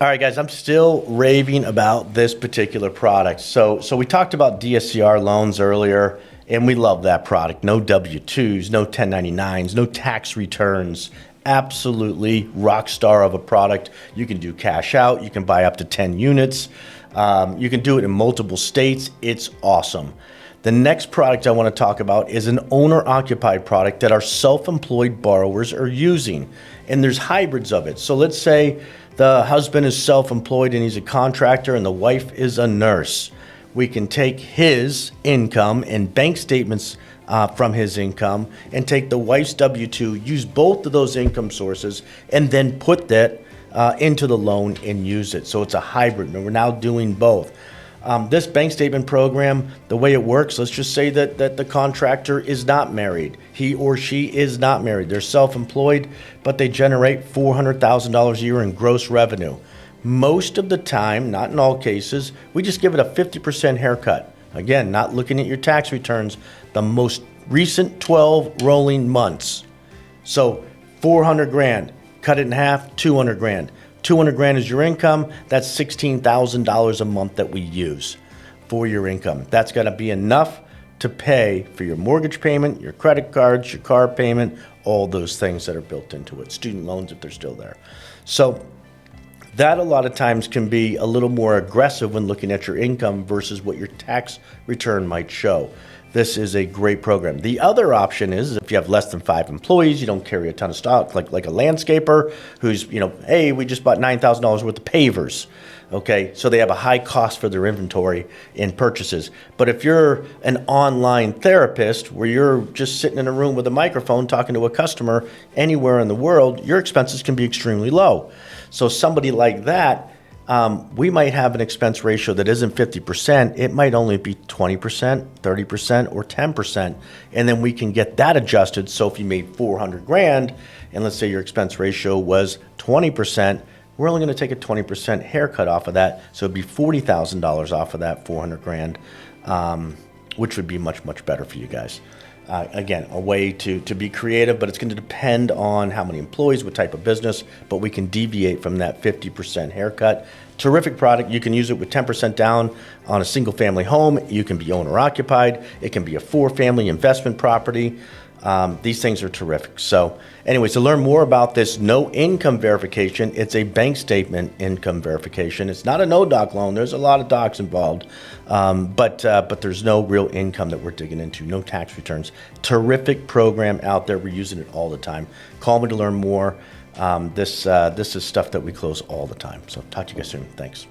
All right, guys, I'm still raving about this particular product. So we talked about DSCR loans earlier, and we love that product. No W-2s, no 1099s, no tax returns. Absolutely rock star of a product. You can do cash out. You can buy up to 10 units. You can do it in multiple states. It's awesome. The next product I want to talk about is an owner-occupied product that our self-employed borrowers are using. And there's hybrids of it. So let's say the husband is self-employed and he's a contractor and the wife is a nurse. We can take his income and bank statements from his income and take the wife's W-2, use both of those income sources, and then put that into the loan and use it. So it's a hybrid, and we're now doing both. This bank statement program, the way it works, let's just say that the contractor is not married. He or she is not married. They're self-employed, but they generate $400,000 a year in gross revenue. Most of the time, not in all cases, we just give it a 50% haircut. Again, not looking at your tax returns, the most recent 12 rolling months. So 400 grand, cut it in half, 200 grand. 200 grand is your income. That's $16,000 a month that we use for your income. That's going to be enough to pay for your mortgage payment, your credit cards, your car payment, all those things that are built into it. Student loans if they're still there. So that a lot of times can be a little more aggressive when looking at your income versus what your tax return might show. This is a great program. The other option is if you have less than 5 employees, you don't carry a ton of stock, like a landscaper who's, hey, we just bought $9,000 worth of pavers. Okay, so they have a high cost for their inventory and purchases. But if you're an online therapist where you're just sitting in a room with a microphone talking to a customer anywhere in the world, your expenses can be extremely low. So somebody like that, we might have an expense ratio that isn't 50%. It might only be 20%, 30%, or 10%. And then we can get that adjusted. So if you made 400 grand, and let's say your expense ratio was 20%, we're only going to take a 20% haircut off of that. So it'd be $40,000 off of that 400 grand, which would be much, much better for you guys. Again, a way to be creative, but it's going to depend on how many employees, what type of business, but we can deviate from that 50% haircut. Terrific product. You can use it with 10% down on a single family home. You can be owner occupied. It can be a 4-family investment property. These things are terrific. So anyways, to learn more about this no income verification, it's a bank statement income verification. It's not a no-doc loan. There's a lot of docs involved, but there's no real income that we're digging into, no tax returns. Terrific program out there. We're using it all the time. Call me to learn more. This is stuff that we close all the time. So talk to you guys soon. Thanks.